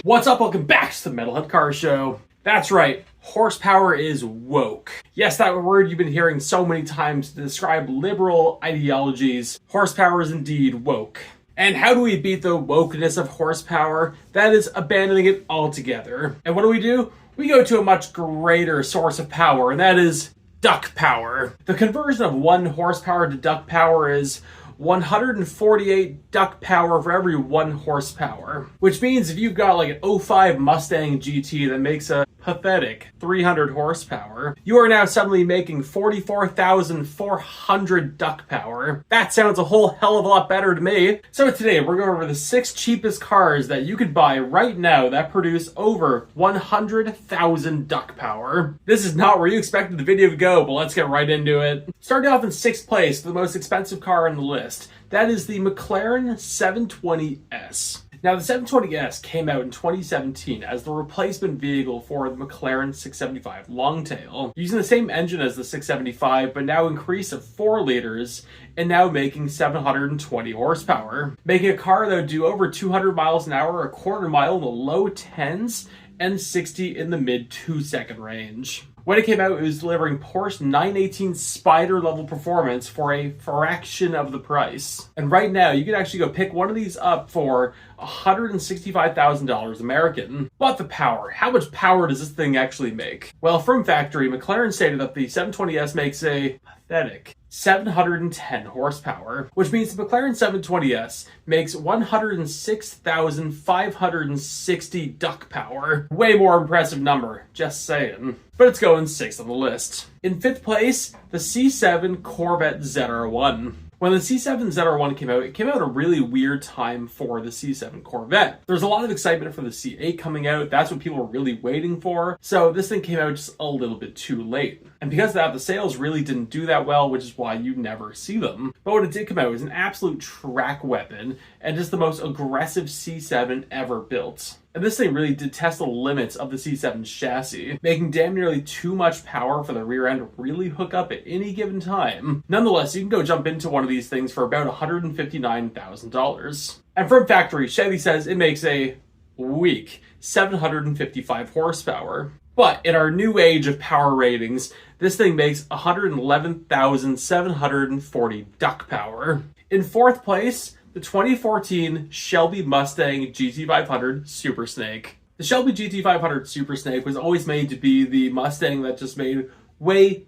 What's up? Welcome back to the Metalhead Car Show. That's right, horsepower is woke. Yes, that word you've been hearing so many times to describe liberal ideologies. Horsepower is indeed woke. And how do we beat the wokeness of horsepower? That is abandoning it altogether. And what do? We go to a much greater source of power, and that is duck power. The conversion of 1 horsepower to duck power is 148 duck power for every 1 horsepower. Which means if you've got like an 05 Mustang GT that makes a pathetic 300 horsepower, you are now suddenly making 44,400 duck power. That sounds a whole hell of a lot better to me. So today we're going over the 6 cheapest cars that you could buy right now that produce over 100,000 duck power. This is not where you expected the video to go, but let's get right into it. Starting off in 6th place, the most expensive car on the list. That is the McLaren 720S. Now, the 720S came out in 2017 as the replacement vehicle for the McLaren 675 Longtail, using the same engine as the 675, but now increased of 4 liters and now making 720 horsepower, making a car that would do over 200 miles an hour, a quarter mile in the low 10s, and 60 in the mid 2-second range. When it came out, it was delivering Porsche 918 Spider level performance for a fraction of the price. And right now, you can actually go pick one of these up for $165,000 American. But the power, how much power does this thing actually make? Well, from factory, McLaren stated that the 720S makes a pathetic 710 horsepower, which means the McLaren 720S makes 106,560 duck power. Way more impressive number, just saying. But it's going 6th on the list. In 5th place, the C7 Corvette ZR1. When the C7 ZR1 came out, it came out at a really weird time for the C7 Corvette. There's a lot of excitement for the C8 coming out. That's what people were really waiting for. So this thing came out just a little bit too late. And because of that, the sales really didn't do that well, which is why you never see them. But when it did come out, it was an absolute track weapon and just the most aggressive C7 ever built. And this thing really did test the limits of the C7 chassis, making damn nearly too much power for the rear end to really hook up at any given time. Nonetheless, you can go jump into one of these things for about $159,000. And from factory, Chevy says it makes a weak 755 horsepower. But in our new age of power ratings, this thing makes 111,740 duck power. In 4th place, the 2014 Shelby Mustang GT500 Super Snake. The Shelby GT500 Super Snake was always made to be the Mustang that just made way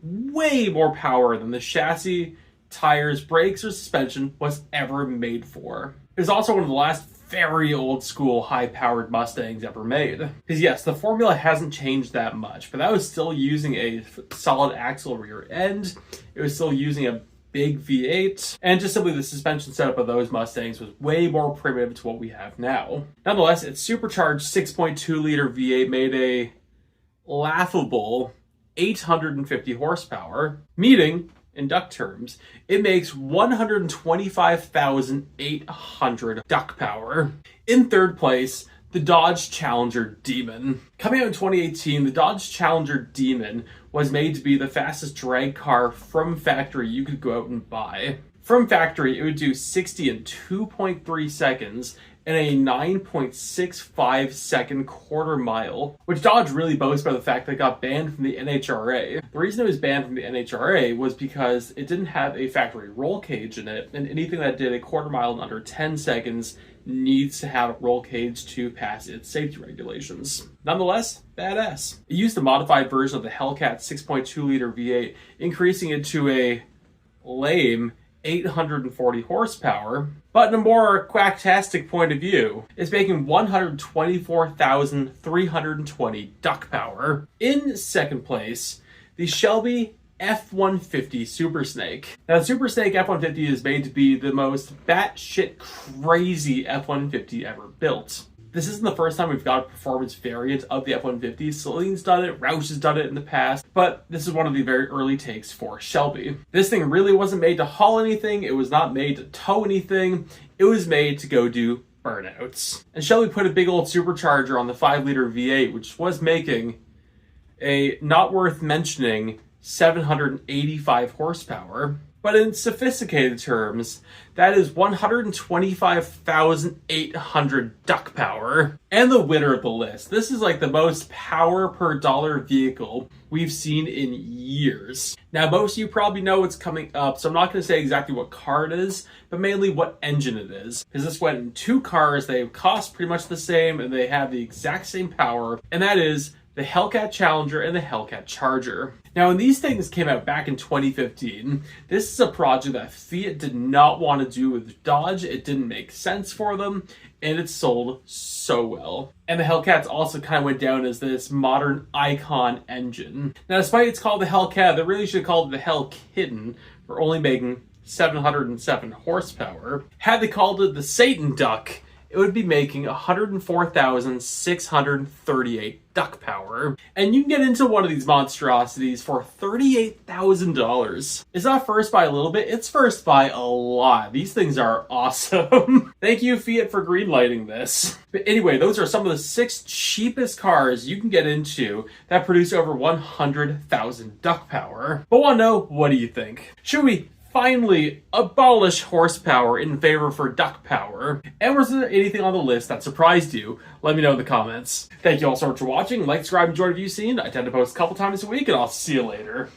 more power than the chassis, tires, brakes, or suspension was ever made for. It was also one of the last very old school high-powered Mustangs ever made. Because yes, the formula hasn't changed that much, but that was still using a solid axle rear end. It was still using a big V8, and just simply the suspension setup of those Mustangs was way more primitive to what we have now. Nonetheless, its supercharged 6.2-liter V8 made a laughable 850 horsepower, meaning, in duck terms, it makes 125,800 duck power. In 3rd place, the Dodge Challenger Demon. Coming out in 2018, the Dodge Challenger Demon was made to be the fastest drag car from factory you could go out and buy. From factory, it would do 60 in 2.3 seconds and a 9.65 second quarter mile, which Dodge really boasts by the fact that it got banned from the NHRA. The reason it was banned from the NHRA was because it didn't have a factory roll cage in it, and anything that did a quarter mile in under 10 seconds needs to have a roll cage to pass its safety regulations. Nonetheless, badass. It used a modified version of the Hellcat 6.2-liter V8, increasing it to a lame 840 horsepower, but in a more quacktastic point of view, it's making 124,320 duck power. In 2nd place, the Shelby F-150 Super Snake. Now, the Super Snake F-150 is made to be the most batshit crazy F-150 ever built. This isn't the first time we've got a performance variant of the F-150. Celine's done it, Roush has done it in the past, but this is one of the very early takes for Shelby. This thing really wasn't made to haul anything, it was not made to tow anything, it was made to go do burnouts. And Shelby put a big old supercharger on the 5-liter V8, which was making a not worth mentioning 785 horsepower. But in sophisticated terms, that is 125,800 duck power. And the winner of the list. This is like the most power per dollar vehicle we've seen in years. Now, most of you probably know what's coming up, so I'm not going to say exactly what car it is, but mainly what engine it is. Because this went in two cars, they cost pretty much the same, and they have the exact same power, and that is the Hellcat Challenger and the Hellcat Charger. Now, when these things came out back in 2015, this is a project that Fiat did not want to do with Dodge. It didn't make sense for them, and it sold so well. And the Hellcats also kind of went down as this modern icon engine. Now, despite it's called the Hellcat, they really should have called it the Hell Kitten for only making 707 horsepower. Had they called it the Satan Duck, it would be making 104,638 duck power. And you can get into one of these monstrosities for $38,000. It's not first by a little bit, it's first by a lot. These things are awesome. Thank you, Fiat, for greenlighting this. But anyway, those are some of the 6 cheapest cars you can get into that produce over 100,000 duck power. But want to know, what do you think? Should we finally abolish horsepower in favor for duck power? And was there anything on the list that surprised you? Let me know in the comments. Thank you all so much for watching. Like, subscribe, enjoy what you've seen. I tend to post a couple times a week, and I'll see you later.